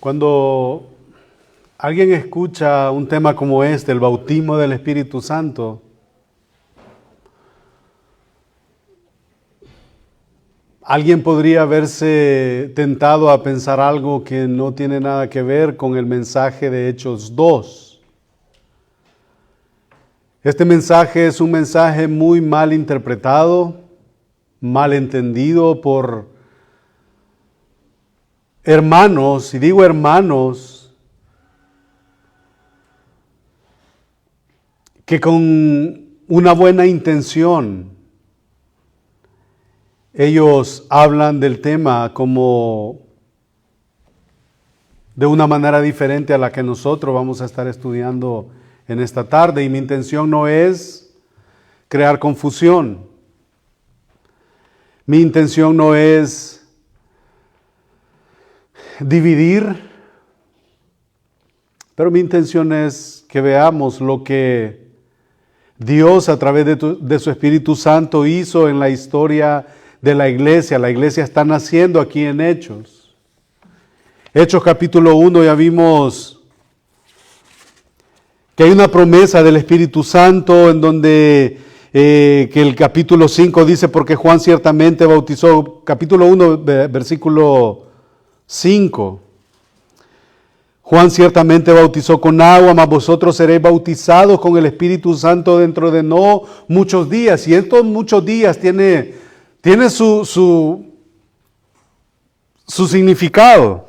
Cuando alguien escucha un tema como este, el bautismo del Espíritu Santo, alguien podría verse tentado a pensar algo que no tiene nada que ver con el mensaje de Hechos 2. Este mensaje es un mensaje muy mal interpretado, mal entendido por hermanos, y digo hermanos, que con una buena intención ellos hablan del tema como de una manera diferente a la que nosotros vamos a estar estudiando en esta tarde. Y mi intención no es crear confusión. Mi intención no es dividir, pero mi intención es que veamos lo que Dios a través de su Espíritu Santo hizo en la historia de la iglesia. La iglesia está naciendo aquí en Hechos. Hechos capítulo 1 ya vimos que hay una promesa del Espíritu Santo en donde que el capítulo 5 dice, porque Juan ciertamente bautizó, capítulo 1 versículo 5. Juan ciertamente bautizó con agua, mas vosotros seréis bautizados con el Espíritu Santo dentro de no muchos días. Y estos muchos días tiene su significado.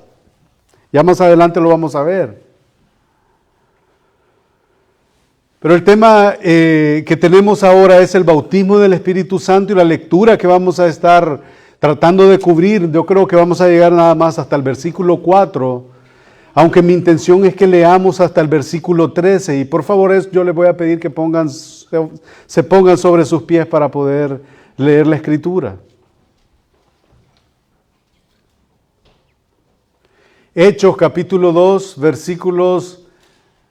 Ya más adelante lo vamos a ver. Pero el tema que tenemos ahora es el bautismo del Espíritu Santo y la lectura que vamos a estar tratando de cubrir. Yo creo que vamos a llegar nada más hasta el versículo 4, aunque mi intención es que leamos hasta el versículo 13. Y por favor, yo les voy a pedir que se pongan sobre sus pies para poder leer la Escritura. Hechos capítulo 2, versículos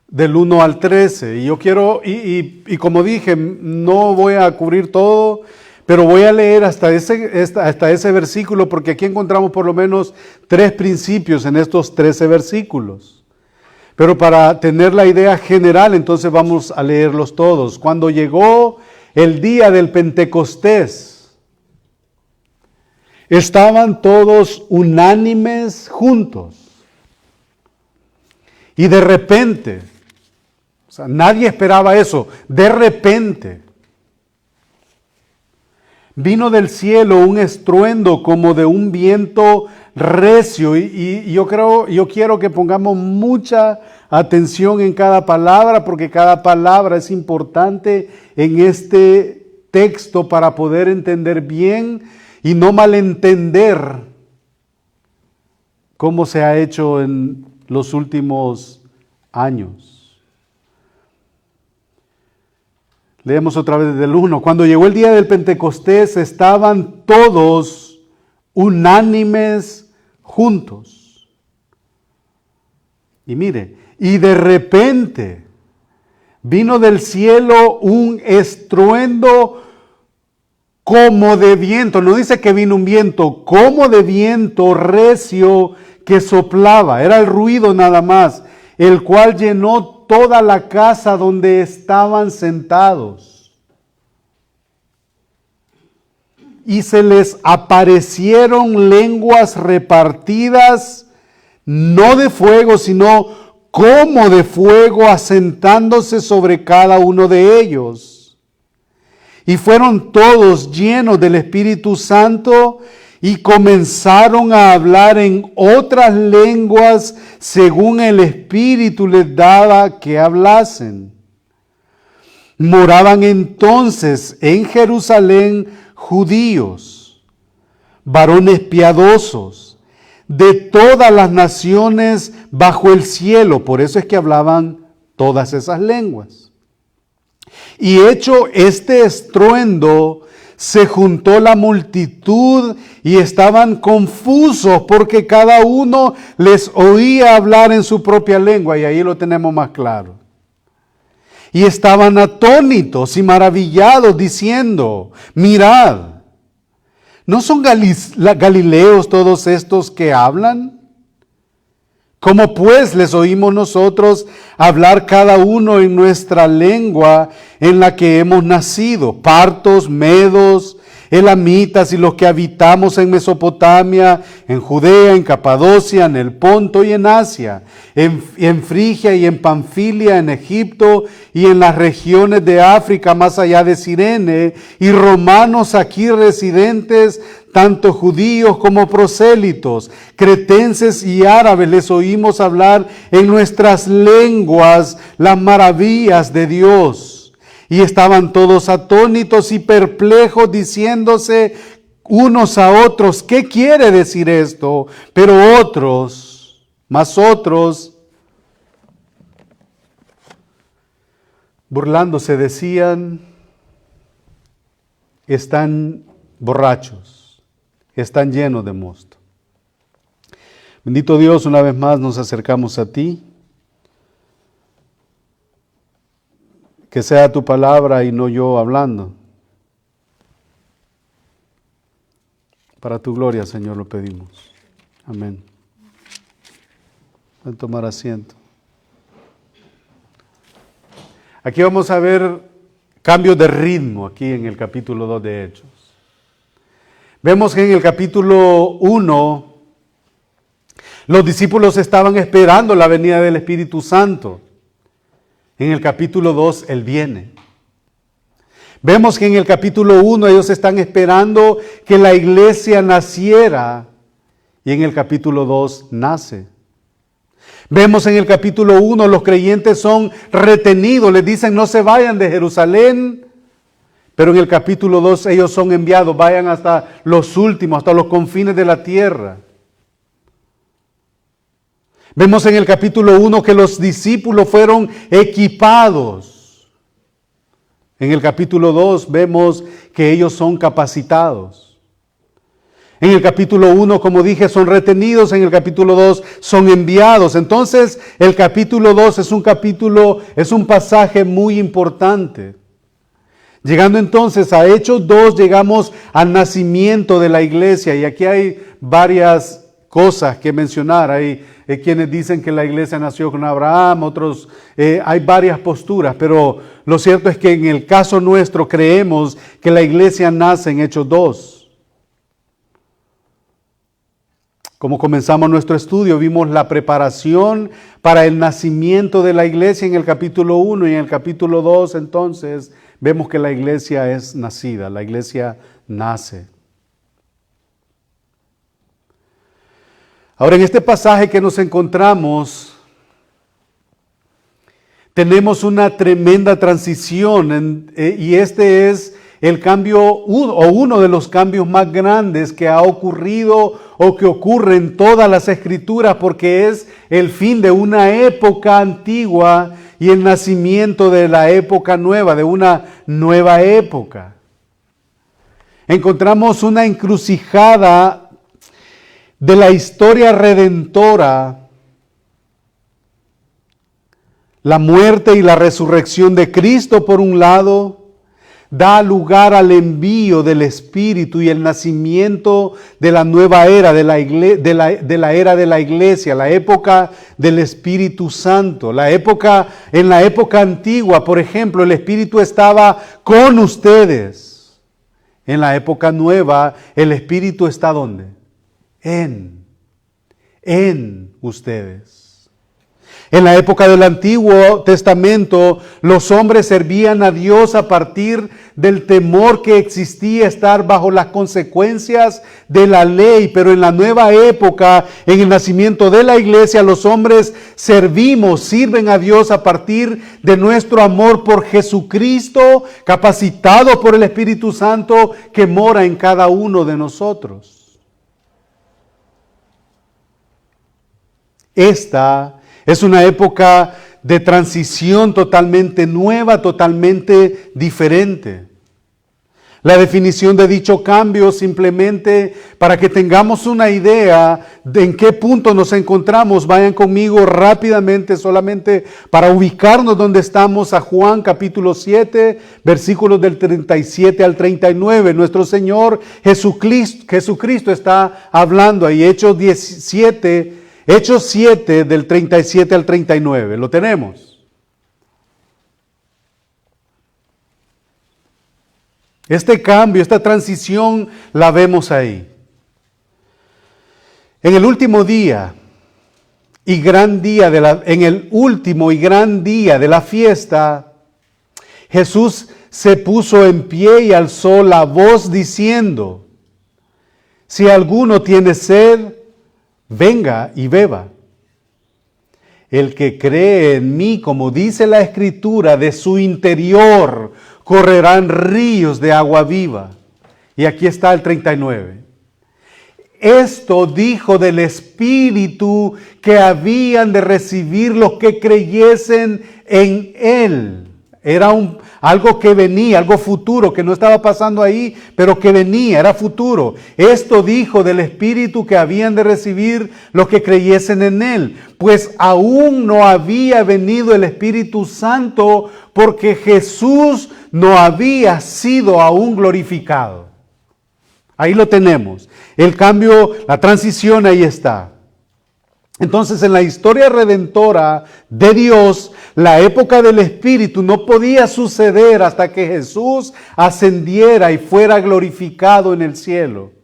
del 1 al 13. Y yo quiero, y como dije, no voy a cubrir todo, pero voy a leer hasta ese versículo, porque aquí encontramos por lo menos 3 principios en estos 13 versículos. Pero para tener la idea general, entonces vamos a leerlos todos. Cuando llegó el día del Pentecostés, estaban todos unánimes juntos. Y de repente, o sea, nadie esperaba eso, de repente, vino del cielo un estruendo como de un viento recio. Y yo quiero que pongamos mucha atención en cada palabra, porque cada palabra es importante en este texto para poder entender bien y no malentender cómo se ha hecho en los últimos años. Leemos otra vez desde el 1. Cuando llegó el día del Pentecostés, estaban todos unánimes juntos. Y mire, y de repente vino del cielo un estruendo como de viento. No dice que vino un viento, como de viento recio que soplaba. Era el ruido nada más, el cual llenó toda la casa donde estaban sentados. Y se les aparecieron lenguas repartidas, no de fuego, sino como de fuego, asentándose sobre cada uno de ellos. Y fueron todos llenos del Espíritu Santo y comenzaron a hablar en otras lenguas según el Espíritu les daba que hablasen. Moraban entonces en Jerusalén judíos, varones piadosos, de todas las naciones bajo el cielo. Por eso es que hablaban todas esas lenguas. Y hecho este estruendo, se juntó la multitud y estaban confusos porque cada uno les oía hablar en su propia lengua, y ahí lo tenemos más claro. Y estaban atónitos y maravillados diciendo, mirad, ¿no son galileos todos estos que hablan? ¿Cómo pues les oímos nosotros hablar cada uno en nuestra lengua en la que hemos nacido? Partos, medos, elamitas y los que habitamos en Mesopotamia, en Judea, en Capadocia, en el Ponto y en Asia, en Frigia y en Panfilia, en Egipto y en las regiones de África más allá de Cirene, y romanos aquí residentes, tanto judíos como prosélitos, cretenses y árabes, les oímos hablar en nuestras lenguas las maravillas de Dios. Y estaban todos atónitos y perplejos, diciéndose unos a otros, ¿qué quiere decir esto? Pero otros, burlándose, decían, están borrachos, están llenos de mosto. Bendito Dios, una vez más nos acercamos a ti. Que sea tu palabra y no yo hablando. Para tu gloria, Señor, lo pedimos. Amén. Pueden tomar asiento. Aquí vamos a ver cambios de ritmo, aquí en el capítulo 2 de Hechos. Vemos que en el capítulo 1, los discípulos estaban esperando la venida del Espíritu Santo. En el capítulo 2, Él viene. Vemos que en el capítulo 1 ellos están esperando que la iglesia naciera y en el capítulo 2 nace. Vemos en el capítulo 1 los creyentes son retenidos, les dicen no se vayan de Jerusalén, pero en el capítulo 2 ellos son enviados, vayan hasta los últimos, hasta los confines de la tierra. Vemos en el capítulo 1 que los discípulos fueron equipados. En el capítulo 2 vemos que ellos son capacitados. En el capítulo 1, como dije, son retenidos. En el capítulo 2 son enviados. Entonces, el capítulo 2 es un pasaje muy importante. Llegando entonces a Hechos 2, llegamos al nacimiento de la iglesia. Y aquí hay varias cosas que mencionar. Hay quienes dicen que la iglesia nació con Abraham, otros, hay varias posturas, pero lo cierto es que en el caso nuestro creemos que la iglesia nace en Hechos 2. Como comenzamos nuestro estudio, vimos la preparación para el nacimiento de la iglesia en el capítulo 1 y en el capítulo 2, entonces vemos que la iglesia es nacida, la iglesia nace. Ahora, en este pasaje que nos encontramos, tenemos una tremenda transición y este es el cambio o uno de los cambios más grandes que ha ocurrido o que ocurre en todas las escrituras, porque es el fin de una época antigua y el nacimiento de la época nueva, de una nueva época. Encontramos una encrucijada de la historia redentora, la muerte y la resurrección de Cristo por un lado, da lugar al envío del Espíritu y el nacimiento de la nueva era, de la era de la iglesia, la época del Espíritu Santo. En la época antigua, por ejemplo, el Espíritu estaba con ustedes. En la época nueva, el Espíritu está ¿dónde? En ustedes. En la época del Antiguo Testamento, los hombres servían a Dios a partir del temor que existía estar bajo las consecuencias de la ley. Pero en la nueva época, en el nacimiento de la iglesia, los hombres sirven a Dios a partir de nuestro amor por Jesucristo, capacitado por el Espíritu Santo que mora en cada uno de nosotros. Esta es una época de transición totalmente nueva, totalmente diferente. La definición de dicho cambio, simplemente para que tengamos una idea de en qué punto nos encontramos, vayan conmigo rápidamente, solamente para ubicarnos donde estamos, a Juan capítulo 7, versículos del 37 al 39. Nuestro Señor Jesucristo está hablando ahí. Hechos 17, Hechos 7 del 37 al 39. ¿Lo tenemos? Este cambio, esta transición la vemos ahí. En el último día y gran día en el último y gran día de la fiesta, Jesús se puso en pie y alzó la voz diciendo: si alguno tiene sed, venga y beba. El que cree en mí, como dice la Escritura, de su interior correrán ríos de agua viva. Y aquí está el 39. Esto dijo del Espíritu que habían de recibir los que creyesen en Él. Era algo que venía, algo futuro, que no estaba pasando ahí, pero que venía, era futuro. Esto dijo del Espíritu que habían de recibir los que creyesen en Él, pues aún no había venido el Espíritu Santo, porque Jesús no había sido aún glorificado. Ahí lo tenemos. El cambio, la transición, ahí está. Entonces, en la historia redentora de Dios, la época del Espíritu no podía suceder hasta que Jesús ascendiera y fuera glorificado en el cielo.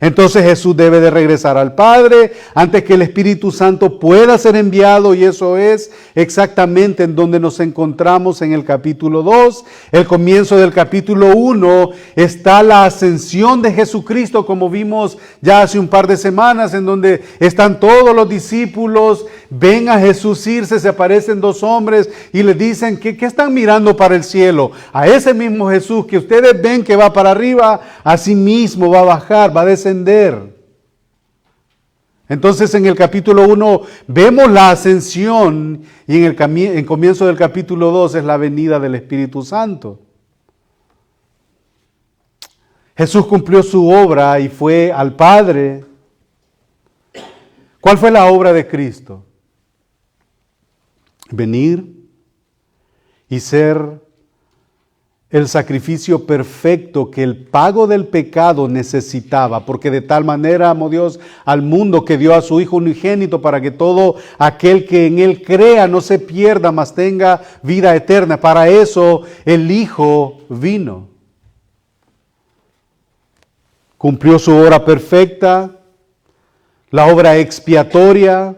Entonces Jesús debe de regresar al Padre antes que el Espíritu Santo pueda ser enviado, y eso es exactamente en donde nos encontramos en el capítulo 2. El comienzo del capítulo 1 está la ascensión de Jesucristo, como vimos ya hace un par de semanas, en donde están todos los discípulos, ven a Jesús irse, se aparecen dos hombres y le dicen ¿qué están mirando para el cielo? A ese mismo Jesús que ustedes ven que va para arriba, así mismo va a bajar, va a descender. Entonces en el capítulo 1 vemos la ascensión, y en el comienzo del capítulo 2 es la venida del Espíritu Santo. Jesús cumplió su obra y fue al Padre. ¿Cuál fue la obra de Cristo? Venir y ser el sacrificio perfecto que el pago del pecado necesitaba, porque de tal manera amó Dios al mundo que dio a su Hijo unigénito para que todo aquel que en Él crea no se pierda, mas tenga vida eterna. Para eso el Hijo vino. Cumplió su obra perfecta, la obra expiatoria.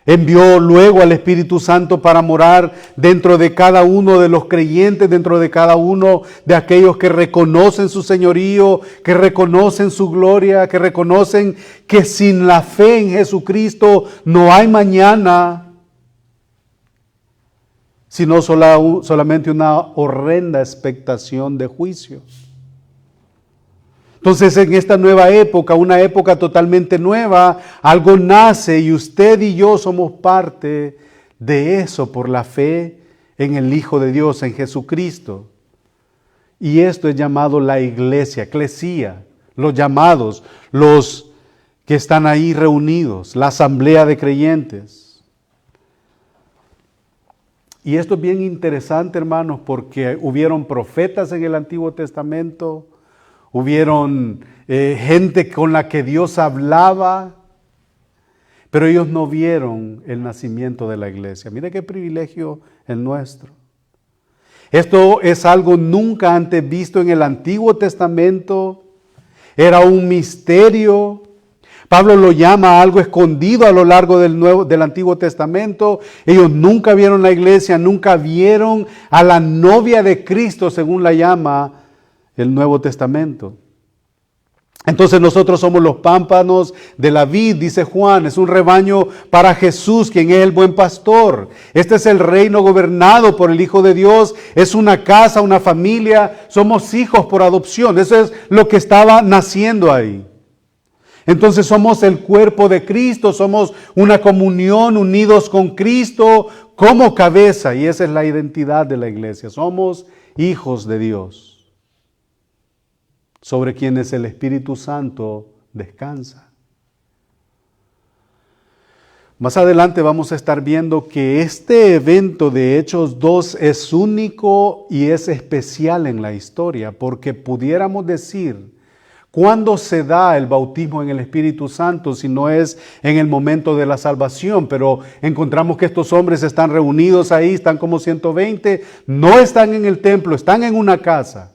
Envió luego al Espíritu Santo para morar dentro de cada uno de los creyentes, dentro de cada uno de aquellos que reconocen su señorío, que reconocen su gloria, que reconocen que sin la fe en Jesucristo no hay mañana, sino solamente una horrenda expectación de juicio. Entonces en esta nueva época, una época totalmente nueva, algo nace y usted y yo somos parte de eso por la fe en el Hijo de Dios, en Jesucristo. Y esto es llamado la iglesia, eclesía, los llamados, los que están ahí reunidos, la asamblea de creyentes. Y esto es bien interesante, hermanos, porque hubieron profetas en el Antiguo Testamento. Hubieron gente con la que Dios hablaba, pero ellos no vieron el nacimiento de la iglesia. Mire qué privilegio el nuestro. Esto es algo nunca antes visto en el Antiguo Testamento. Era un misterio. Pablo lo llama algo escondido a lo largo del Antiguo Testamento. Ellos nunca vieron la iglesia, nunca vieron a la novia de Cristo, según la llama el Nuevo Testamento. Entonces nosotros somos los pámpanos de la vid, dice Juan, es un rebaño para Jesús, quien es el buen pastor. Este es el reino gobernado por el Hijo de Dios, es una casa, una familia, somos hijos por adopción. Eso es lo que estaba naciendo ahí. Entonces somos el cuerpo de Cristo, somos una comunión unidos con Cristo como cabeza, y esa es la identidad de la iglesia. Somos hijos de Dios, sobre quienes el Espíritu Santo descansa. Más adelante vamos a estar viendo que este evento de Hechos 2 es único y es especial en la historia, porque pudiéramos decir, ¿Cuándo se da el bautismo en el Espíritu Santo si no es en el momento de la salvación? Pero encontramos que estos hombres están reunidos ahí, están como 120, no están en el templo, están en una casa.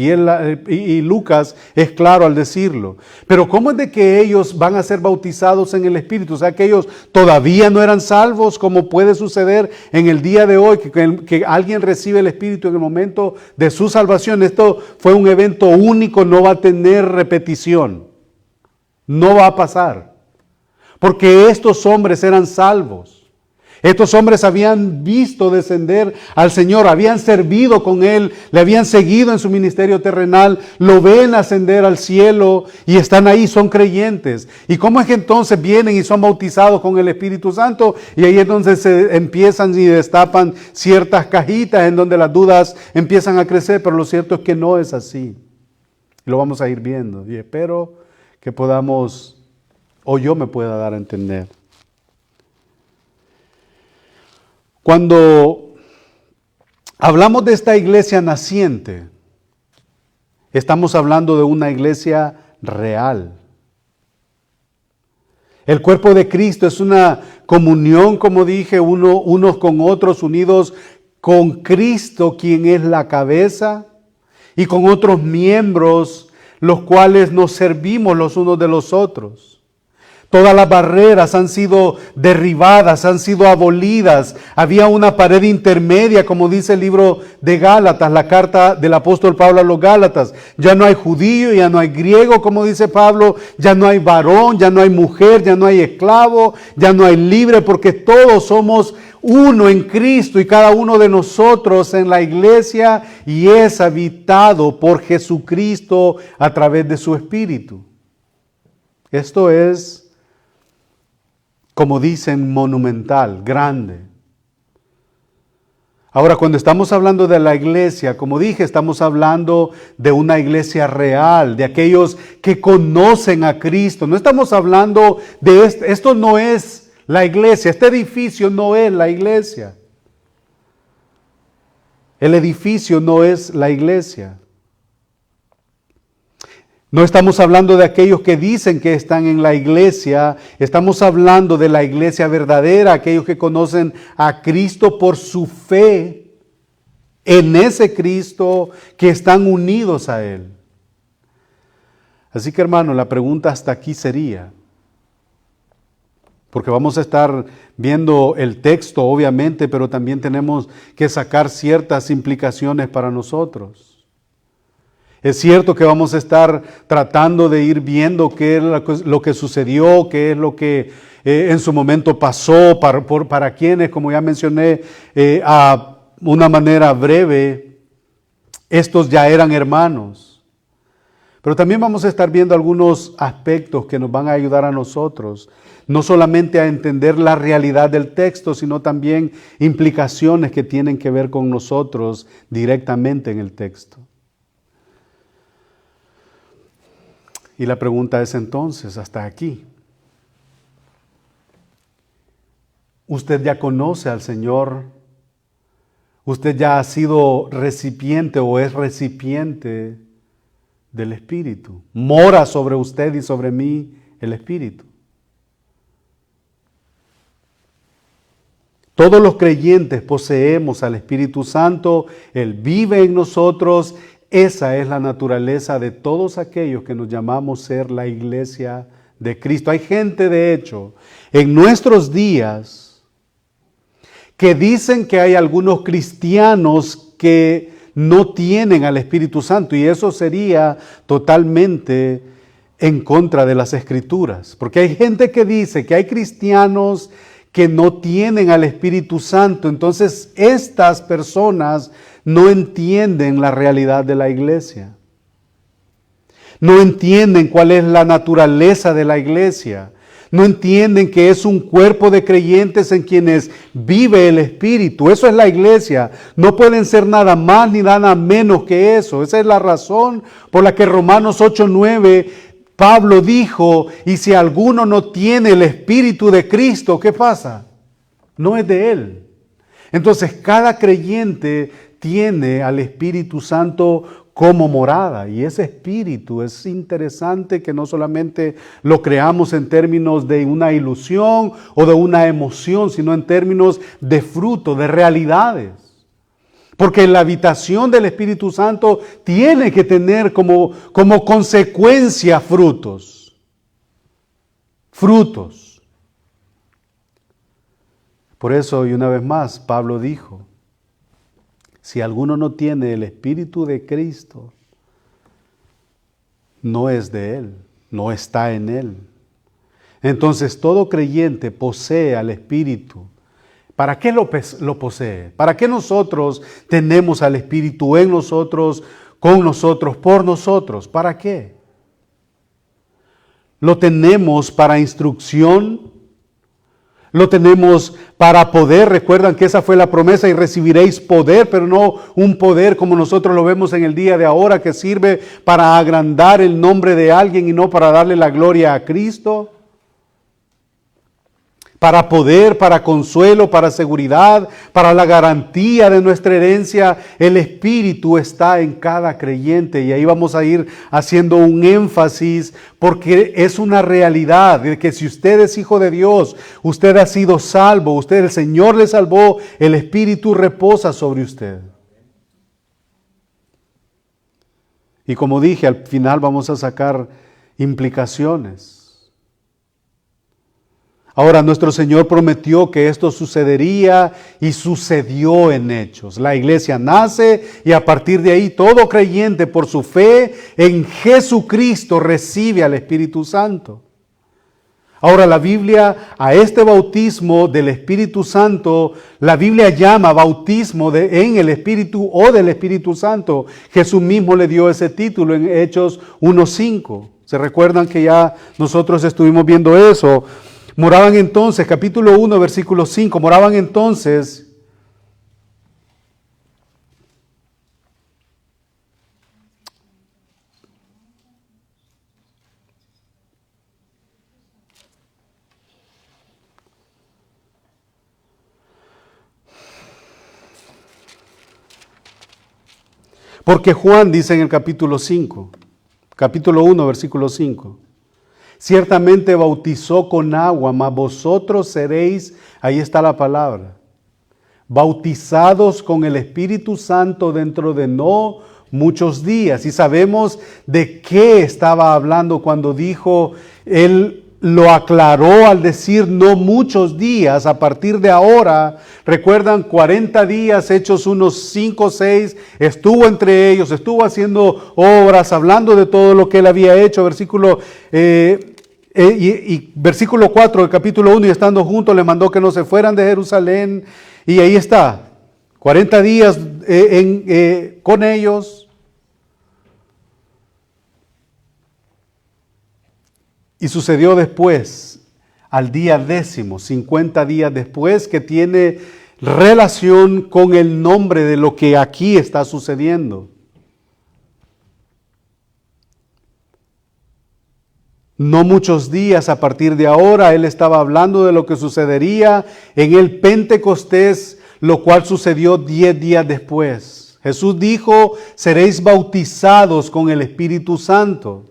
Y Lucas es claro al decirlo. Pero ¿cómo es de que ellos van a ser bautizados en el Espíritu? O sea, que ellos todavía no eran salvos, como puede suceder en el día de hoy, que alguien recibe el Espíritu en el momento de su salvación. Esto fue un evento único, no va a tener repetición. No va a pasar. Porque estos hombres eran salvos. Estos hombres habían visto descender al Señor, habían servido con Él, le habían seguido en su ministerio terrenal, lo ven ascender al cielo y están ahí, son creyentes. ¿Y cómo es que entonces vienen y son bautizados con el Espíritu Santo? Y ahí es donde se empiezan y destapan ciertas cajitas en donde las dudas empiezan a crecer, pero lo cierto es que no es así. Y lo vamos a ir viendo y espero que podamos, o yo me pueda dar a entender. Cuando hablamos de esta iglesia naciente, estamos hablando de una iglesia real. El cuerpo de Cristo es una comunión, como dije, unos con otros, unidos con Cristo, quien es la cabeza, y con otros miembros, los cuales nos servimos los unos de los otros. Todas las barreras han sido derribadas, han sido abolidas. Había una pared intermedia, como dice el libro de Gálatas, la carta del apóstol Pablo a los Gálatas. Ya no hay judío, ya no hay griego, como dice Pablo. Ya no hay varón, ya no hay mujer, ya no hay esclavo, ya no hay libre, porque todos somos uno en Cristo y cada uno de nosotros en la iglesia y es habitado por Jesucristo a través de su Espíritu. Esto es, como dicen, monumental, grande. Ahora, cuando estamos hablando de la iglesia, como dije, estamos hablando de una iglesia real, de aquellos que conocen a Cristo. No estamos hablando de esto no es la iglesia, este edificio no es la iglesia. El edificio no es la iglesia. No estamos hablando de aquellos que dicen que están en la iglesia, estamos hablando de la iglesia verdadera, aquellos que conocen a Cristo por su fe en ese Cristo, que están unidos a Él. Así que, hermano, la pregunta hasta aquí sería, porque vamos a estar viendo el texto, obviamente, pero también tenemos que sacar ciertas implicaciones para nosotros. Es cierto que vamos a estar tratando de ir viendo qué es lo que sucedió, qué es lo que en su momento pasó, para quienes, como ya mencioné, a una manera breve, estos ya eran hermanos. Pero también vamos a estar viendo algunos aspectos que nos van a ayudar a nosotros, no solamente a entender la realidad del texto, sino también implicaciones que tienen que ver con nosotros directamente en el texto. Y la pregunta es entonces, hasta aquí, ¿usted ya conoce al Señor? ¿Usted ya ha sido recipiente o es recipiente del Espíritu? ¿Mora sobre usted y sobre mí el Espíritu? Todos los creyentes poseemos al Espíritu Santo, Él vive en nosotros. Esa es la naturaleza de todos aquellos que nos llamamos ser la iglesia de Cristo. Hay gente, de hecho, en nuestros días que dicen que hay algunos cristianos que no tienen al Espíritu Santo, y eso sería totalmente en contra de las Escrituras. Porque hay gente que dice que hay cristianos que no tienen al Espíritu Santo. Entonces, estas personas no entienden la realidad de la iglesia. No entienden cuál es la naturaleza de la iglesia. No entienden que es un cuerpo de creyentes en quienes vive el Espíritu. Eso es la iglesia. No pueden ser nada más ni nada menos que eso. Esa es la razón por la que Romanos 8:9 Pablo dijo, y si alguno no tiene el Espíritu de Cristo, ¿qué pasa? No es de Él. Entonces, cada creyente tiene al Espíritu Santo como morada. Y ese espíritu es interesante que no solamente lo creamos en términos de una ilusión o de una emoción, sino en términos de fruto, de realidades. Porque la habitación del Espíritu Santo tiene que tener como consecuencia frutos. Frutos. Por eso, y una vez más, Pablo dijo, si alguno no tiene el Espíritu de Cristo, no es de Él, no está en Él. Entonces todo creyente posee al Espíritu. ¿Para qué lo posee? ¿Para qué nosotros tenemos al Espíritu en nosotros, con nosotros, por nosotros? ¿Para qué? Lo tenemos para instrucción. Lo tenemos para poder. Recuerdan que esa fue la promesa, y recibiréis poder, pero no un poder como nosotros lo vemos en el día de ahora, que sirve para agrandar el nombre de alguien y no para darle la gloria a Cristo. Para poder, para consuelo, para seguridad, para la garantía de nuestra herencia. El Espíritu está en cada creyente, y ahí vamos a ir haciendo un énfasis, porque es una realidad de que si usted es hijo de Dios, usted ha sido salvo, el Señor le salvó, el Espíritu reposa sobre usted. Y como dije, al final vamos a sacar implicaciones. Ahora, nuestro Señor prometió que esto sucedería, y sucedió en hechos. La iglesia nace, y a partir de ahí todo creyente por su fe en Jesucristo recibe al Espíritu Santo. Ahora, la Biblia a este bautismo del Espíritu Santo, la Biblia llama bautismo en el Espíritu o del Espíritu Santo. Jesús mismo le dio ese título en Hechos 1:5. ¿Se recuerdan que ya nosotros estuvimos viendo eso? Moraban entonces, capítulo 1, versículo 5, moraban entonces porque Juan dice en el capítulo 5, capítulo 1, versículo 5, ciertamente bautizó con agua, mas vosotros seréis, ahí está la palabra, bautizados con el Espíritu Santo dentro de no muchos días. Y sabemos de qué estaba hablando cuando dijo, él lo aclaró al decir no muchos días, a partir de ahora. Recuerdan 40 días, Hechos unos 5, 6, estuvo entre ellos, estuvo haciendo obras, hablando de todo lo que él había hecho. Versículo versículo 4 del capítulo 1, y estando juntos le mandó que no se fueran de Jerusalén, y ahí está, 40 días con ellos. Y sucedió después, al día 10º, 50 días después, que tiene relación con el nombre de lo que aquí está sucediendo. No muchos días a partir de ahora, él estaba hablando de lo que sucedería en el Pentecostés, lo cual sucedió 10 días después. Jesús dijo, seréis bautizados con el Espíritu Santo.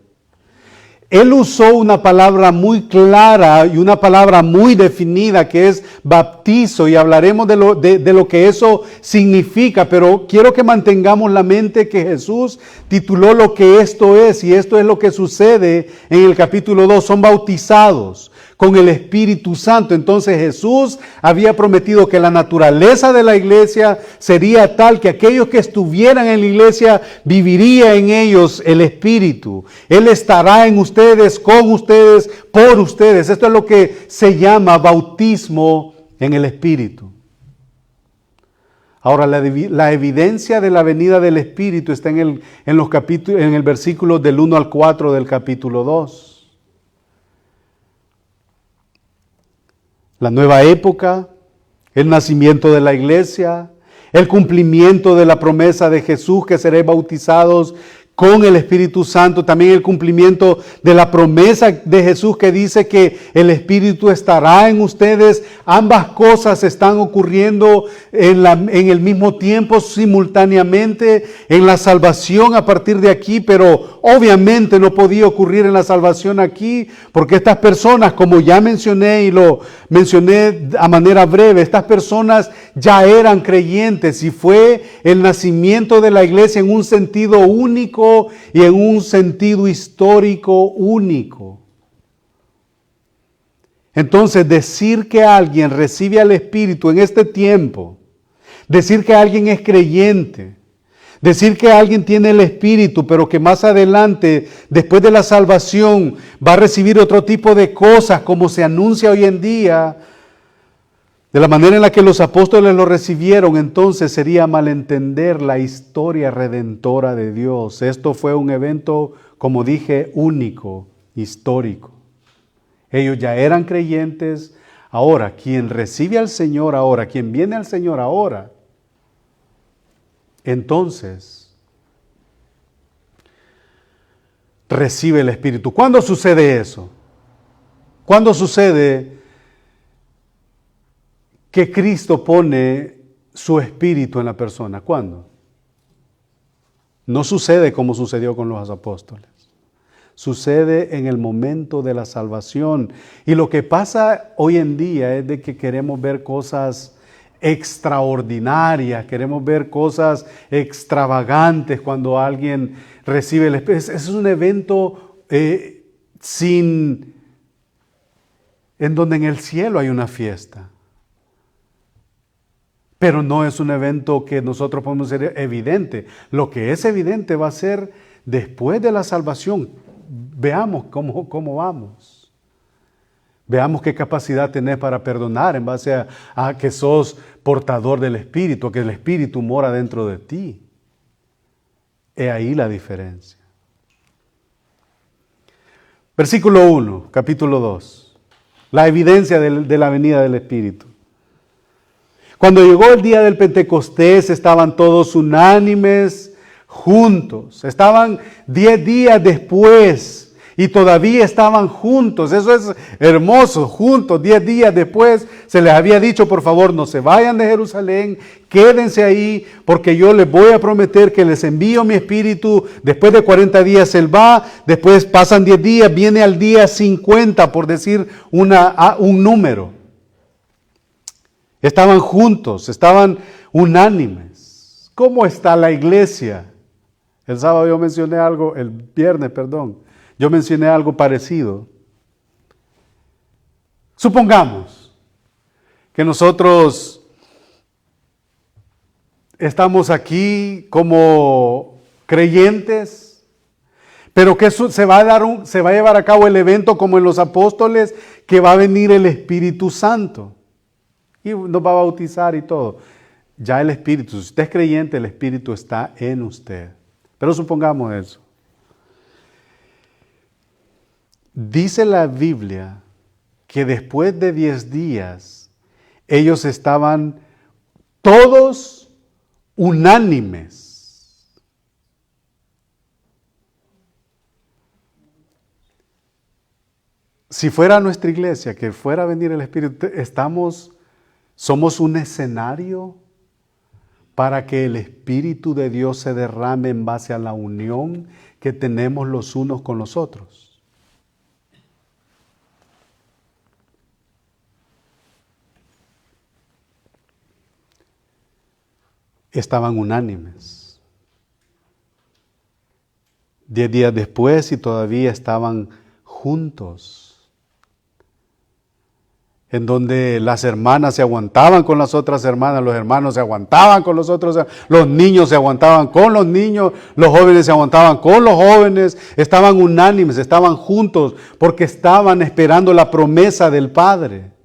Él usó una palabra muy clara y una palabra muy definida, que es bautizo, y hablaremos de lo que eso significa, pero quiero que mantengamos la mente que Jesús tituló lo que esto es, y esto es lo que sucede en el capítulo 2, son bautizados con el Espíritu Santo. Entonces Jesús había prometido que la naturaleza de la iglesia sería tal que aquellos que estuvieran en la iglesia viviría en ellos el Espíritu. Él estará en ustedes, con ustedes, por ustedes. Esto es lo que se llama bautismo en el Espíritu. Ahora, la evidencia de la venida del Espíritu está en el versículo del 1 al 4 del capítulo 2. La nueva época, el nacimiento de la iglesia, el cumplimiento de la promesa de Jesús que seréis bautizados con el Espíritu Santo, también el cumplimiento de la promesa de Jesús que dice que el Espíritu estará en ustedes. Ambas cosas están ocurriendo en el mismo tiempo, simultáneamente, en la salvación a partir de aquí, pero obviamente no podía ocurrir en la salvación aquí, porque estas personas, como ya mencioné y lo mencioné a manera breve, estas personas ya eran creyentes y fue el nacimiento de la iglesia en un sentido único y en un sentido histórico único. Entonces, decir que alguien recibe al Espíritu en este tiempo, decir que alguien es creyente, decir que alguien tiene el Espíritu, pero que más adelante, después de la salvación, va a recibir otro tipo de cosas, como se anuncia hoy en día, de la manera en la que los apóstoles lo recibieron, entonces sería malentender la historia redentora de Dios. Esto fue un evento, como dije, único, histórico. Ellos ya eran creyentes. Ahora, quien recibe al Señor ahora, quien viene al Señor ahora, entonces recibe el Espíritu. ¿Cuándo sucede eso? ¿Cuándo sucede que Cristo pone su Espíritu en la persona? ¿Cuándo? No sucede como sucedió con los apóstoles. Sucede en el momento de la salvación. Y lo que pasa hoy en día es de que queremos ver cosas extraordinarias, queremos ver cosas extravagantes cuando alguien recibe el Espíritu. Es un evento en donde en el cielo hay una fiesta. Pero no es un evento que nosotros podemos ser evidente. Lo que es evidente va a ser después de la salvación. Veamos cómo vamos. Veamos qué capacidad tenés para perdonar en base a que sos portador del Espíritu, que el Espíritu mora dentro de ti. He ahí la diferencia. Versículo 1, capítulo 2. La evidencia de la venida del Espíritu. Cuando llegó el día del Pentecostés, estaban todos unánimes, juntos. Estaban 10 días después y todavía estaban juntos. Eso es hermoso, juntos. 10 días después se les había dicho, por favor, no se vayan de Jerusalén, quédense ahí, porque yo les voy a prometer que les envío mi Espíritu. Después de 40 días Él va, después pasan 10 días, viene al día 50, por decir un número. Estaban juntos, estaban unánimes. ¿Cómo está la iglesia? El sábado yo mencioné algo, el viernes, perdón, yo mencioné algo parecido. Supongamos que nosotros estamos aquí como creyentes, pero que se va a llevar a cabo el evento como en los apóstoles, que va a venir el Espíritu Santo. Y nos va a bautizar y todo. Ya el Espíritu, si usted es creyente, el Espíritu está en usted. Pero supongamos eso. Dice la Biblia que después de 10 días, ellos estaban todos unánimes. Si fuera nuestra iglesia, que fuera a venir el Espíritu, somos un escenario para que el Espíritu de Dios se derrame en base a la unión que tenemos los unos con los otros. Estaban unánimes. 10 días después y todavía estaban juntos. En donde las hermanas se aguantaban con las otras hermanas, los hermanos se aguantaban con los otros, los niños se aguantaban con los niños, los jóvenes se aguantaban con los jóvenes, estaban unánimes, estaban juntos, porque estaban esperando la promesa del Padre.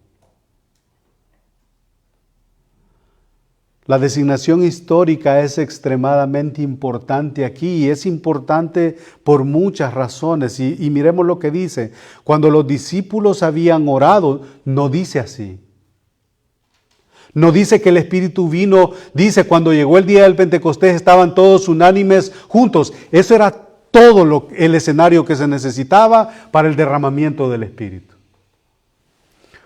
La designación histórica es extremadamente importante aquí y es importante por muchas razones. Y miremos lo que dice. Cuando los discípulos habían orado, no dice así. No dice que el Espíritu vino, dice cuando llegó el día del Pentecostés estaban todos unánimes juntos. Eso era todo el escenario que se necesitaba para el derramamiento del Espíritu.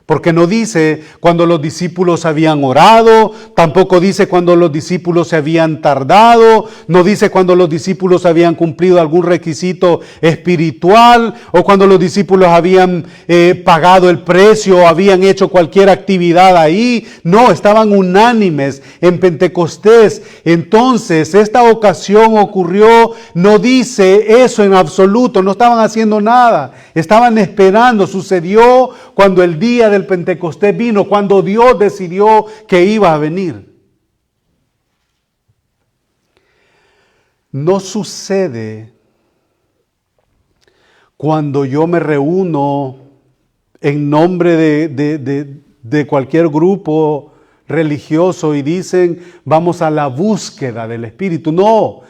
Porque no dice cuando los discípulos habían orado, tampoco dice cuando los discípulos se habían tardado, no dice cuando los discípulos habían cumplido algún requisito espiritual o cuando los discípulos habían pagado el precio o habían hecho cualquier actividad ahí. No, estaban unánimes en Pentecostés. Entonces, esta ocasión ocurrió, no dice eso en absoluto, no estaban haciendo nada, estaban esperando, sucedió cuando el día del Pentecostés vino, cuando Dios decidió que iba a venir. No sucede cuando yo me reúno en nombre de cualquier grupo religioso y dicen vamos a la búsqueda del Espíritu. No,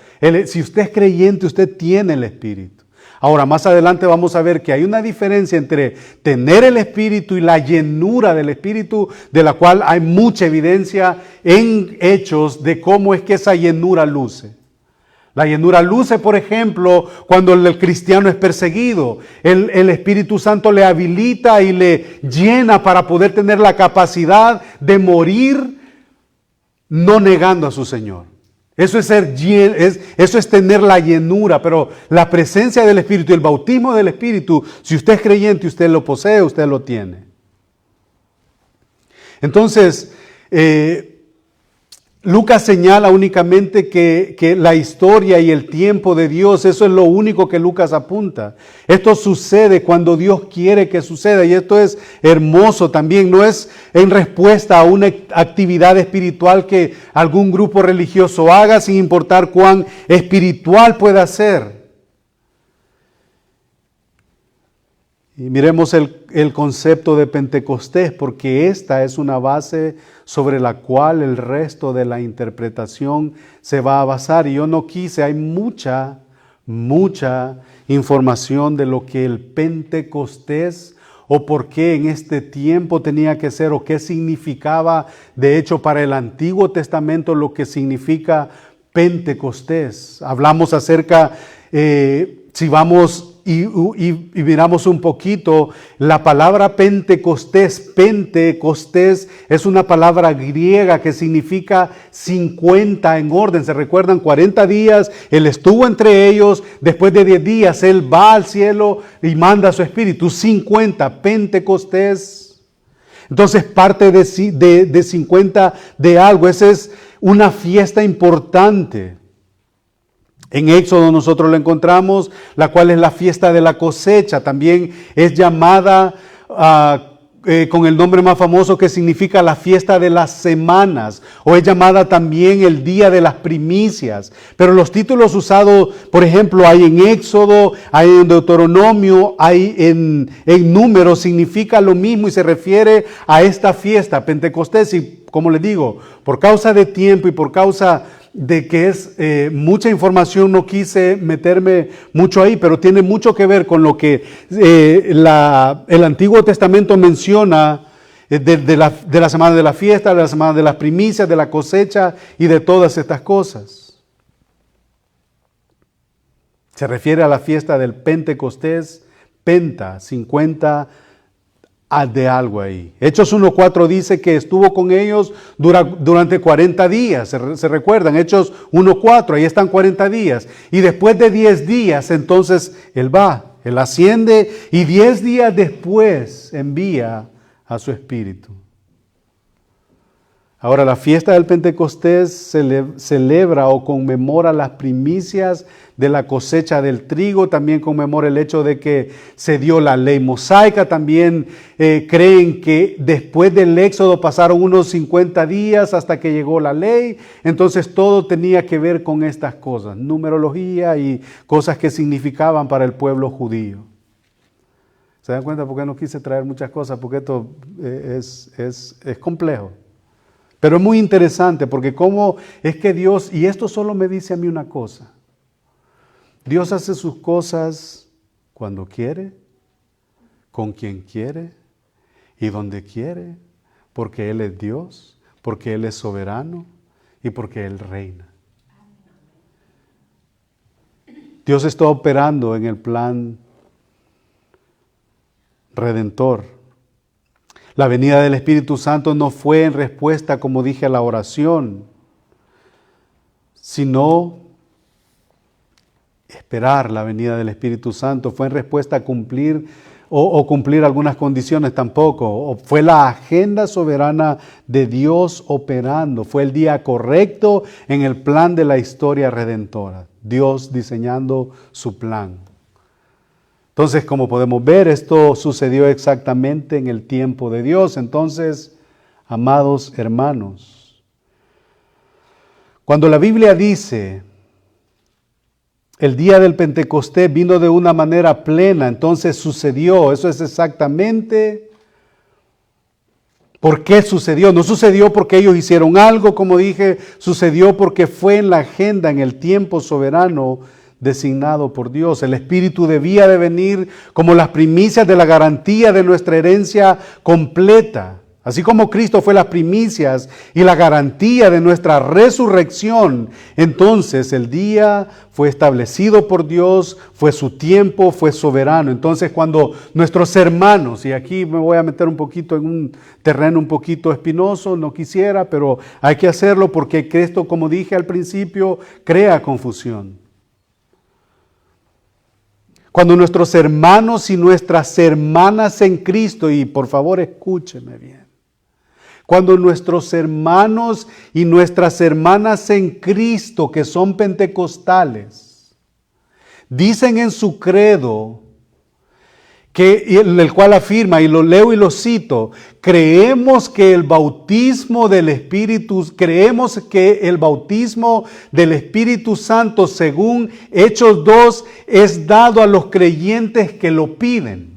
si usted es creyente, usted tiene el Espíritu. Ahora, más adelante vamos a ver que hay una diferencia entre tener el Espíritu y la llenura del Espíritu, de la cual hay mucha evidencia en Hechos de cómo es que esa llenura luce. La llenura luce, por ejemplo, cuando el cristiano es perseguido. El Espíritu Santo le habilita y le llena para poder tener la capacidad de morir no negando a su Señor. Eso es tener la llenura, pero la presencia del Espíritu y el bautismo del Espíritu, si usted es creyente, usted lo posee, usted lo tiene. Entonces, Lucas señala únicamente que la historia y el tiempo de Dios, eso es lo único que Lucas apunta. Esto sucede cuando Dios quiere que suceda y esto es hermoso también. No es en respuesta a una actividad espiritual que algún grupo religioso haga, sin importar cuán espiritual pueda ser. Y miremos el concepto de Pentecostés, porque esta es una base sobre la cual el resto de la interpretación se va a basar. Y yo no quise, hay mucha información de lo que el Pentecostés o por qué en este tiempo tenía que ser o qué significaba, de hecho, para el Antiguo Testamento lo que significa Pentecostés. Hablamos acerca, si vamos y miramos un poquito, la palabra Pentecostés es una palabra griega que significa 50 en orden. ¿Se recuerdan? 40 días, Él estuvo entre ellos, después de 10 días Él va al cielo y manda a su Espíritu. 50, Pentecostés. Entonces parte de 50 de algo, esa es una fiesta importante. En Éxodo nosotros lo encontramos, la cual es la fiesta de la cosecha. También es llamada con el nombre más famoso que significa la fiesta de las semanas. O es llamada también el día de las primicias. Pero los títulos usados, por ejemplo, hay en Éxodo, hay en Deuteronomio, hay en Números, significa lo mismo y se refiere a esta fiesta, Pentecostés. Y como les digo, por causa de tiempo y por causa de que es mucha información, no quise meterme mucho ahí, pero tiene mucho que ver con lo que el Antiguo Testamento menciona de la semana de la fiesta, de la semana de las primicias, de la cosecha y de todas estas cosas. Se refiere a la fiesta del Pentecostés, Penta, 50 de algo ahí. Hechos 1:4 dice que estuvo con ellos durante 40 días. ¿Se recuerdan? Hechos 1:4, ahí están 40 días. Y después de 10 días, entonces Él asciende y 10 días después envía a su Espíritu. Ahora, la fiesta del Pentecostés celebra o conmemora las primicias de la cosecha del trigo, también conmemora el hecho de que se dio la ley mosaica, también creen que después del Éxodo pasaron unos 50 días hasta que llegó la ley, entonces todo tenía que ver con estas cosas, numerología y cosas que significaban para el pueblo judío. ¿Se dan cuenta por qué no quise traer muchas cosas? Porque esto es complejo. Pero es muy interesante porque cómo es que Dios, y esto solo me dice a mí una cosa, Dios hace sus cosas cuando quiere, con quien quiere y donde quiere, porque Él es Dios, porque Él es soberano y porque Él reina. Dios está operando en el plan redentor. La venida del Espíritu Santo no fue en respuesta, como dije, a la oración, sino esperar la venida del Espíritu Santo. Fue en respuesta a cumplir o cumplir algunas condiciones tampoco. O fue la agenda soberana de Dios operando. Fue el día correcto en el plan de la historia redentora. Dios diseñando su plan. Entonces, como podemos ver, esto sucedió exactamente en el tiempo de Dios. Entonces, amados hermanos, cuando la Biblia dice el día del Pentecostés vino de una manera plena, entonces sucedió. Eso es exactamente por qué sucedió. No sucedió porque ellos hicieron algo, como dije, sucedió porque fue en la agenda, en el tiempo soberano designado por Dios. El Espíritu debía de venir como las primicias de la garantía de nuestra herencia completa. Así como Cristo fue las primicias y la garantía de nuestra resurrección, entonces el día fue establecido por Dios, fue su tiempo, fue soberano. Entonces cuando nuestros hermanos, y aquí me voy a meter un poquito en un terreno un poquito espinoso, no quisiera, pero hay que hacerlo porque esto, como dije al principio, crea confusión. Cuando nuestros hermanos y nuestras hermanas en Cristo, y por favor escúcheme bien, cuando nuestros hermanos y nuestras hermanas en Cristo, que son pentecostales, dicen en su credo, el cual afirma, y lo leo y lo cito, creemos que el bautismo del Espíritu Santo, según Hechos 2, es dado a los creyentes que lo piden.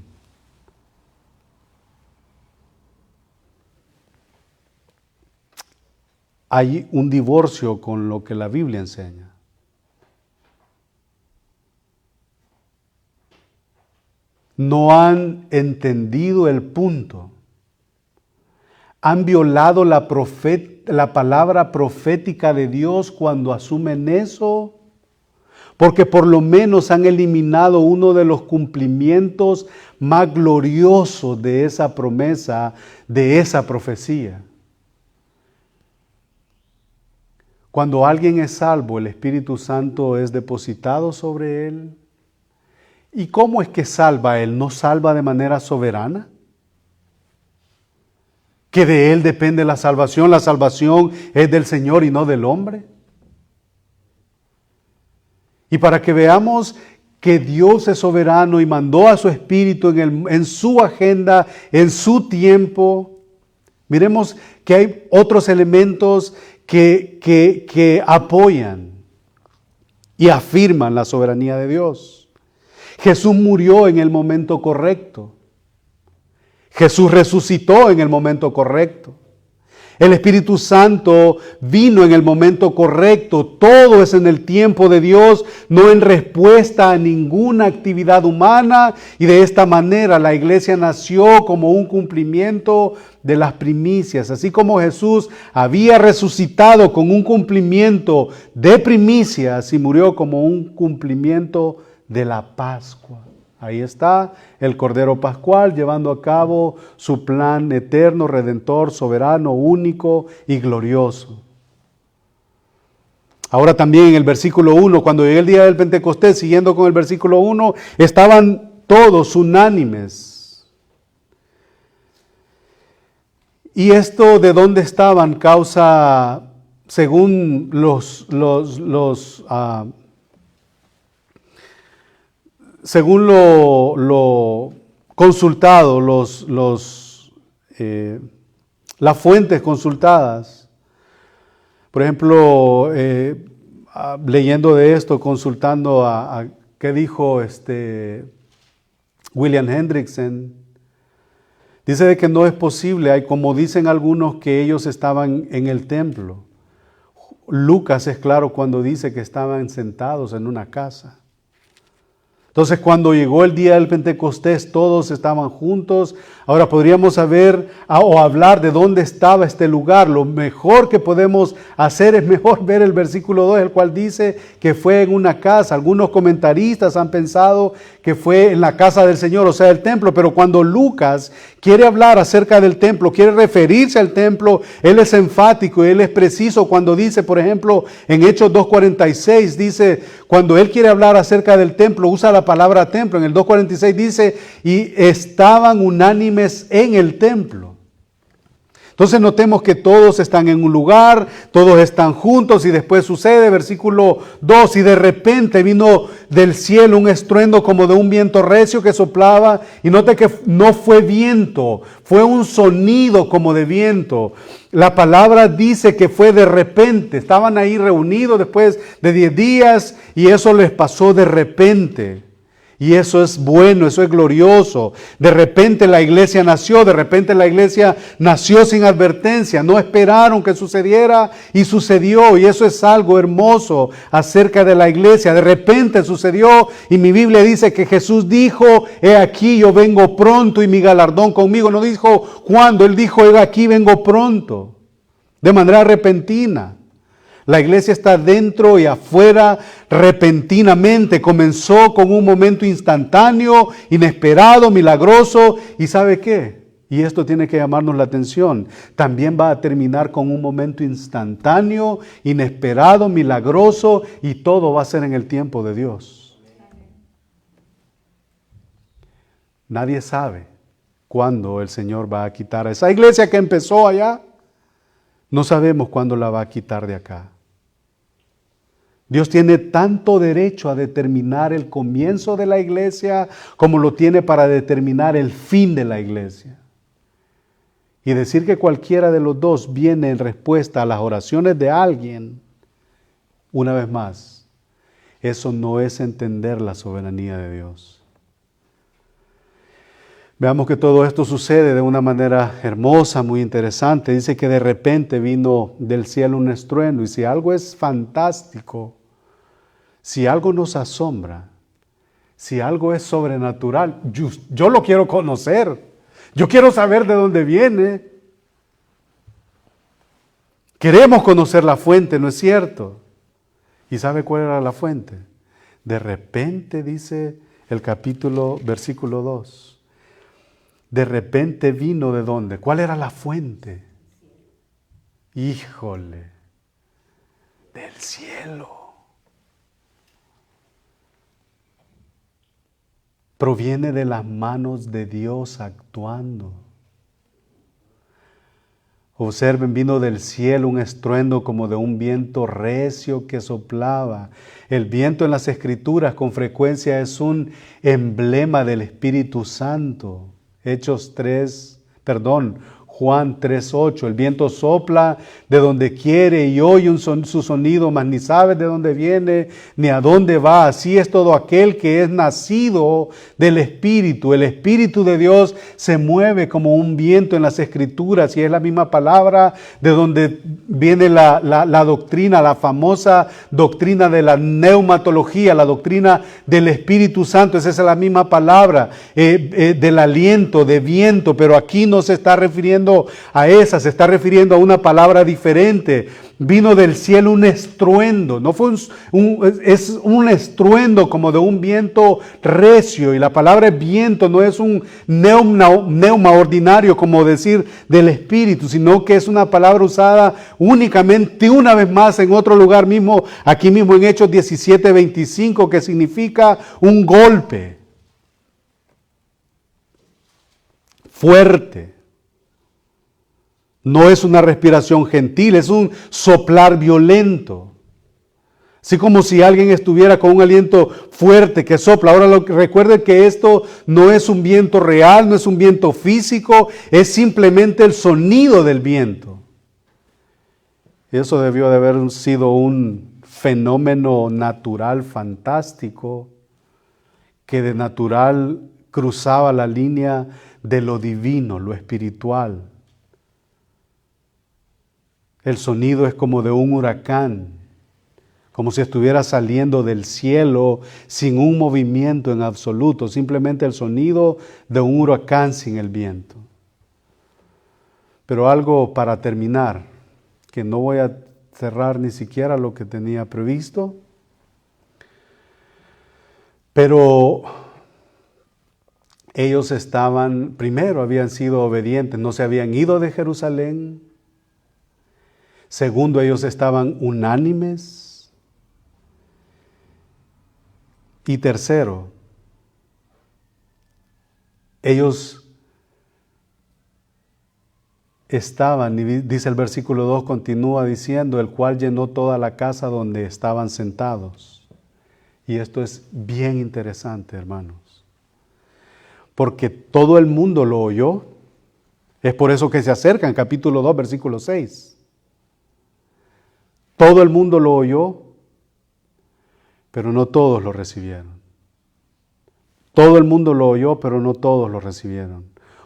Hay un divorcio con lo que la Biblia enseña. No han entendido el punto. Han violado la palabra profética de Dios cuando asumen eso, porque por lo menos han eliminado uno de los cumplimientos más gloriosos de esa promesa, de esa profecía. Cuando alguien es salvo, el Espíritu Santo es depositado sobre él. ¿Y cómo es que salva él? ¿No salva de manera soberana? ¿Que de él depende la salvación? ¿La salvación es del Señor y no del hombre? Y para que veamos que Dios es soberano y mandó a su Espíritu en su agenda, en su tiempo, miremos que hay otros elementos que apoyan y afirman la soberanía de Dios. Jesús murió en el momento correcto. Jesús resucitó en el momento correcto. El Espíritu Santo vino en el momento correcto. Todo es en el tiempo de Dios, no en respuesta a ninguna actividad humana. Y de esta manera la iglesia nació como un cumplimiento de las primicias. Así como Jesús había resucitado con un cumplimiento de primicias y murió como un cumplimiento de la Pascua. Ahí está el Cordero Pascual llevando a cabo su plan eterno, redentor, soberano, único y glorioso. Ahora también en el versículo 1, cuando llegue el día del Pentecostés, siguiendo con el versículo 1, estaban todos unánimes. ¿Y esto de dónde estaban? Causa, según según lo consultado, las fuentes consultadas, por ejemplo, leyendo de esto, consultando a qué dijo William Hendrickson, dice de que no es posible, hay como dicen algunos que ellos estaban en el templo. Lucas es claro cuando dice que estaban sentados en una casa. Entonces, cuando llegó el día del Pentecostés, todos estaban juntos. Ahora podríamos saber o hablar de dónde estaba este lugar. Lo mejor que podemos hacer es mejor ver el versículo 2, el cual dice que fue en una casa. Algunos comentaristas han pensado que fue en la casa del Señor, o sea, el templo. Pero cuando Lucas quiere hablar acerca del templo, quiere referirse al templo, él es enfático, él es preciso cuando dice, por ejemplo, en Hechos 2:46, dice, cuando él quiere hablar acerca del templo, usa la palabra templo. En el 2:46 dice, y estaban unánimes en el templo. Entonces notemos que todos están en un lugar, todos están juntos y después sucede, versículo 2, y de repente vino del cielo un estruendo como de un viento recio que soplaba, y note que no fue viento, fue un sonido como de viento. La palabra dice que fue de repente, estaban ahí reunidos después de 10 días y eso les pasó de repente. Y eso es bueno, eso es glorioso. De repente la iglesia nació, de repente la iglesia nació sin advertencia. No esperaron que sucediera y sucedió. Y eso es algo hermoso acerca de la iglesia. De repente sucedió y mi Biblia dice que Jesús dijo, he aquí yo vengo pronto y mi galardón conmigo. No dijo cuándo, él dijo, he aquí vengo pronto. De manera repentina. La iglesia está dentro y afuera repentinamente. Comenzó con un momento instantáneo, inesperado, milagroso. ¿Y sabe qué? Y esto tiene que llamarnos la atención. También va a terminar con un momento instantáneo, inesperado, milagroso. Y todo va a ser en el tiempo de Dios. Nadie sabe cuándo el Señor va a quitar a esa iglesia que empezó allá. No sabemos cuándo la va a quitar de acá. Dios tiene tanto derecho a determinar el comienzo de la iglesia como lo tiene para determinar el fin de la iglesia. Y decir que cualquiera de los dos viene en respuesta a las oraciones de alguien, una vez más, eso no es entender la soberanía de Dios. Veamos que todo esto sucede de una manera hermosa, muy interesante. Dice que de repente vino del cielo un estruendo. Y si algo es fantástico, si algo nos asombra, si algo es sobrenatural, yo lo quiero conocer. Yo quiero saber de dónde viene. Queremos conocer la fuente, ¿no es cierto? ¿Y sabe cuál era la fuente? De repente, dice el versículo 2. De repente vino ¿de dónde? ¿Cuál era la fuente? Híjole, del cielo. Proviene de las manos de Dios actuando. Observen, vino del cielo un estruendo como de un viento recio que soplaba. El viento en las Escrituras con frecuencia es un emblema del Espíritu Santo. Juan 3:8, el viento sopla de donde quiere y oye su sonido, mas ni sabe de dónde viene ni a dónde va. Así es todo aquel que es nacido del Espíritu. El Espíritu de Dios se mueve como un viento en las Escrituras y es la misma palabra de donde viene la doctrina, la famosa doctrina de la neumatología, la doctrina del Espíritu Santo. Esa es la misma palabra del aliento, de viento, pero aquí no se está refiriendo a esa, se está refiriendo a una palabra diferente. Vino del cielo un estruendo, no fue es un estruendo como de un viento recio, y la palabra viento no es un neuma ordinario como decir del Espíritu, sino que es una palabra usada únicamente una vez más en otro lugar mismo, aquí mismo en Hechos 17:25, que significa un golpe fuerte. No es una respiración gentil, es un soplar violento. Así como si alguien estuviera con un aliento fuerte que sopla. Ahora recuerden que esto no es un viento real, no es un viento físico, es simplemente el sonido del viento. Eso debió de haber sido un fenómeno natural fantástico, que de natural cruzaba la línea de lo divino, lo espiritual. El sonido es como de un huracán, como si estuviera saliendo del cielo sin un movimiento en absoluto, simplemente el sonido de un huracán sin el viento. Pero algo para terminar, que no voy a cerrar ni siquiera lo que tenía previsto, pero ellos primero habían sido obedientes, no se habían ido de Jerusalén. Segundo, ellos estaban unánimes. Y tercero, ellos estaban, y dice el versículo 2, continúa diciendo, el cual llenó toda la casa donde estaban sentados. Y esto es bien interesante, hermanos, porque todo el mundo lo oyó. Es por eso que se acerca en capítulo 2, versículo 6. Todo el mundo lo oyó, pero no todos lo recibieron. Todo el mundo lo oyó, pero no todos lo recibieron.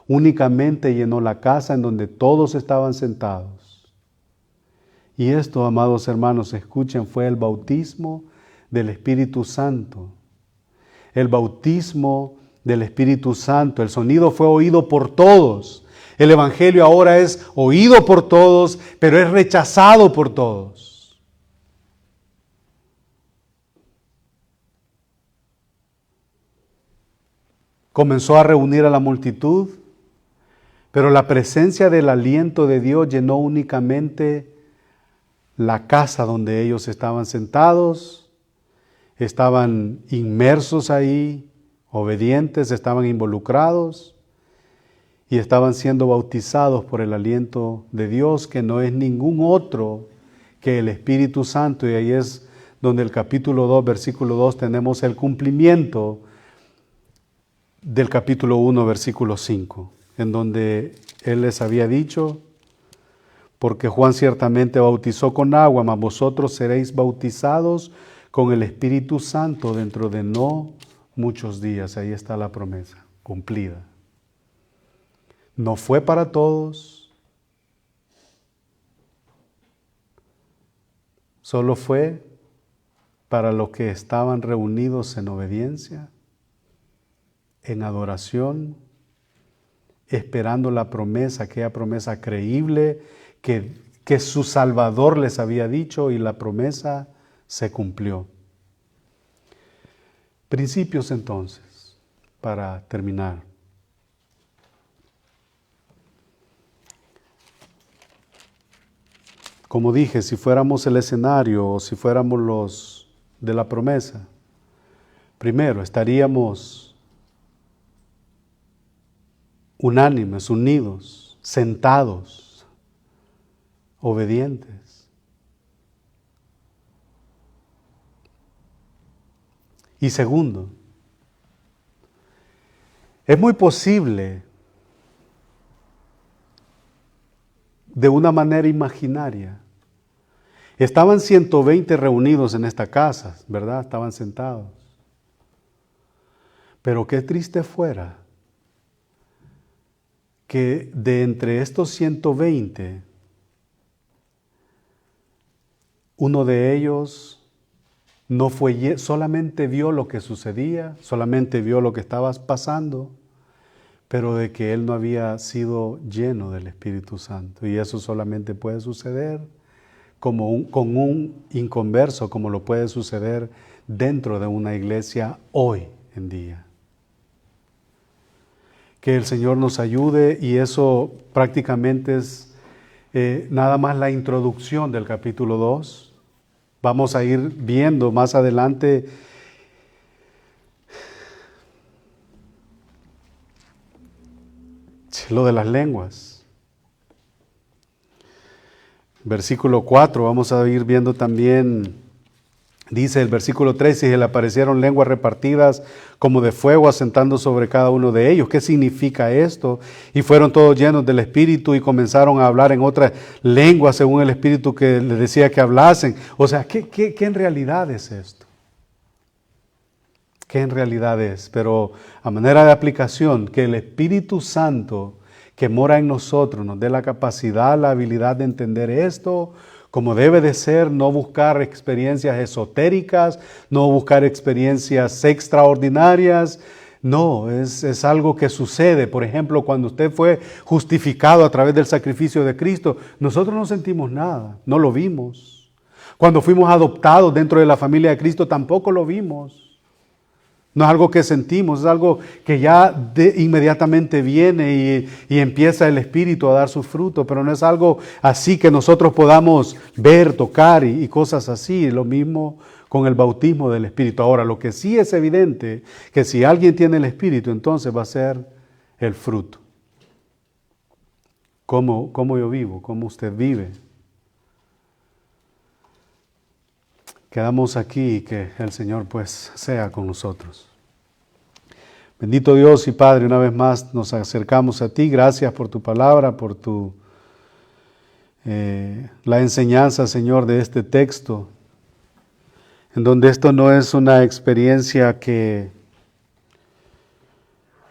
Únicamente llenó la casa en donde todos estaban sentados. Y esto, amados hermanos, escuchen, fue el bautismo del Espíritu Santo. El bautismo del Espíritu Santo. El sonido fue oído por todos. El Evangelio ahora es oído por todos, pero es rechazado por todos. Comenzó a reunir a la multitud, pero la presencia del aliento de Dios llenó únicamente la casa donde ellos estaban sentados, estaban inmersos ahí, obedientes, estaban involucrados y estaban siendo bautizados por el aliento de Dios, que no es ningún otro que el Espíritu Santo. Y ahí es donde el capítulo 2, versículo 2, tenemos el cumplimiento del capítulo 1, versículo 5, en donde Él les había dicho, porque Juan ciertamente bautizó con agua, mas vosotros seréis bautizados con el Espíritu Santo dentro de no muchos días. Ahí está la promesa cumplida. No fue para todos, solo fue para los que estaban reunidos en obediencia, en adoración, esperando la promesa, aquella promesa creíble que su Salvador les había dicho, y la promesa se cumplió. Principios entonces, para terminar. Como dije, si fuéramos el escenario o si fuéramos los de la promesa, primero estaríamos unánimes, unidos, sentados, obedientes. Y segundo, es muy posible, de una manera imaginaria, estaban 120 reunidos en esta casa, ¿verdad? Estaban sentados. Pero qué triste fuera que de entre estos 120, uno de ellos no fue, solamente vio lo que sucedía, solamente vio lo que estaba pasando, pero de que él no había sido lleno del Espíritu Santo. Y eso solamente puede suceder con un inconverso, como lo puede suceder dentro de una iglesia hoy en día. Que el Señor nos ayude, y eso prácticamente es nada más la introducción del capítulo 2. Vamos a ir viendo más adelante lo de las lenguas. Versículo 4, vamos a ir viendo también. Dice el versículo 3, y se le aparecieron lenguas repartidas como de fuego asentando sobre cada uno de ellos. ¿Qué significa esto? Y fueron todos llenos del Espíritu y comenzaron a hablar en otras lenguas según el Espíritu que les decía que hablasen. O sea, ¿qué en realidad es esto? ¿Qué en realidad es? Pero a manera de aplicación, que el Espíritu Santo que mora en nosotros nos dé la capacidad, la habilidad de entender esto como debe de ser, no buscar experiencias esotéricas, no buscar experiencias extraordinarias. No, es algo que sucede. Por ejemplo, cuando usted fue justificado a través del sacrificio de Cristo, nosotros no sentimos nada, no lo vimos. Cuando fuimos adoptados dentro de la familia de Cristo, tampoco lo vimos. No es algo que sentimos, es algo que ya inmediatamente viene y empieza el Espíritu a dar su fruto, pero no es algo así que nosotros podamos ver, tocar y cosas así. Lo mismo con el bautismo del Espíritu. Ahora, lo que sí es evidente, que si alguien tiene el Espíritu, entonces va a ser el fruto. ¿Cómo yo vivo? ¿Cómo usted vive? Quedamos aquí y que el Señor pues sea con nosotros. Bendito Dios y Padre, una vez más nos acercamos a ti. Gracias por tu palabra, por la enseñanza, Señor, de este texto, en donde esto no es una experiencia que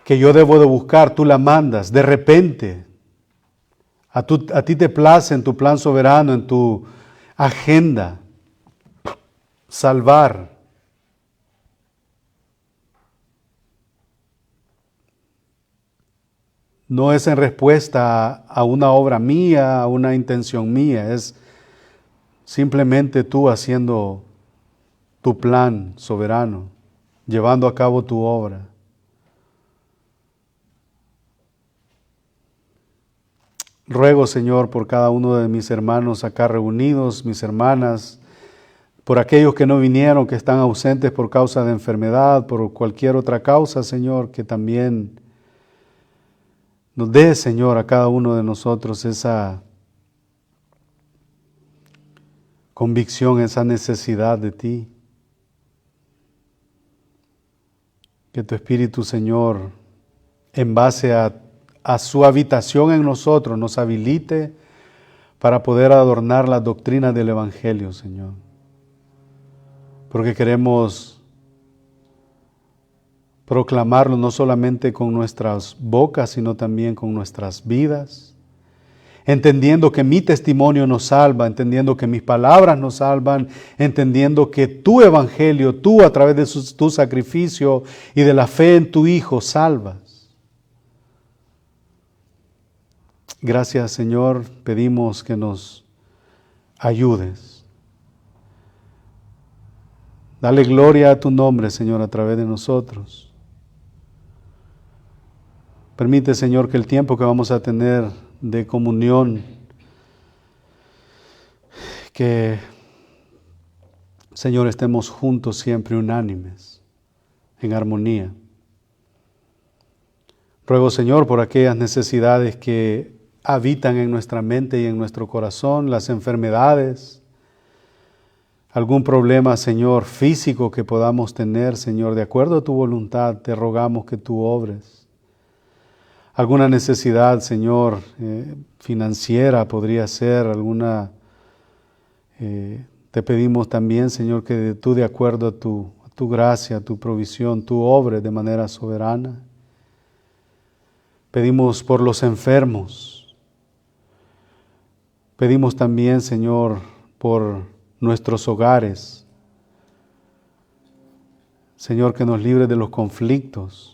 yo debo de buscar, tú la mandas de repente. A ti te place en tu plan soberano, en tu agenda, salvar. No es en respuesta a una obra mía, a una intención mía, es simplemente tú haciendo tu plan soberano, llevando a cabo tu obra. Ruego, Señor, por cada uno de mis hermanos acá reunidos, mis hermanas, por aquellos que no vinieron, que están ausentes por causa de enfermedad, por cualquier otra causa, Señor, que también nos dé, Señor, a cada uno de nosotros esa convicción, esa necesidad de ti. Que tu Espíritu, Señor, en base a su habitación en nosotros, nos habilite para poder adornar las doctrinas del Evangelio, Señor. Porque queremos proclamarlo no solamente con nuestras bocas, sino también con nuestras vidas, entendiendo que mi testimonio nos salva, entendiendo que mis palabras nos salvan, entendiendo que tu Evangelio, tú a través de tu sacrificio y de la fe en tu Hijo, salvas. Gracias, Señor, pedimos que nos ayudes. Dale gloria a tu nombre, Señor, a través de nosotros. Permite, Señor, que el tiempo que vamos a tener de comunión, que, Señor, estemos juntos siempre unánimes, en armonía. Ruego, Señor, por aquellas necesidades que habitan en nuestra mente y en nuestro corazón, las enfermedades, algún problema, Señor, físico que podamos tener, Señor, de acuerdo a tu voluntad, te rogamos que tú obres. Alguna necesidad, Señor, financiera podría ser, te pedimos también, Señor, que tú, de acuerdo a tu gracia, a tu provisión, tú obres de manera soberana. Pedimos por los enfermos. Pedimos también, Señor, por nuestros hogares. Señor, que nos libre de los conflictos.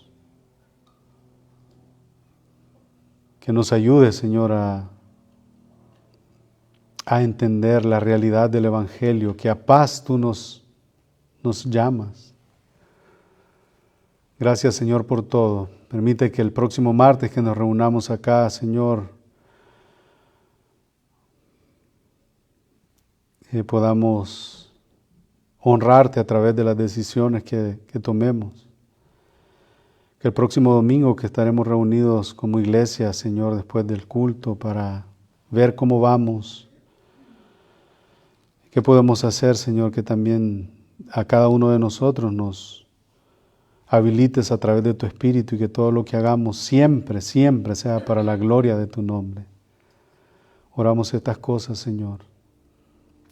Que nos ayude, Señor, a entender la realidad del Evangelio, que a paz tú nos llamas. Gracias, Señor, por todo. Permite que el próximo martes que nos reunamos acá, Señor, podamos honrarte a través de las decisiones que tomemos. Que el próximo domingo que estaremos reunidos como iglesia, Señor, después del culto para ver cómo vamos, qué podemos hacer, Señor, que también a cada uno de nosotros nos habilites a través de tu Espíritu y que todo lo que hagamos siempre, siempre sea para la gloria de tu nombre. Oramos estas cosas, Señor,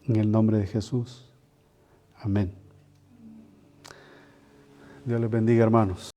en el nombre de Jesús. Amén. Dios les bendiga, hermanos.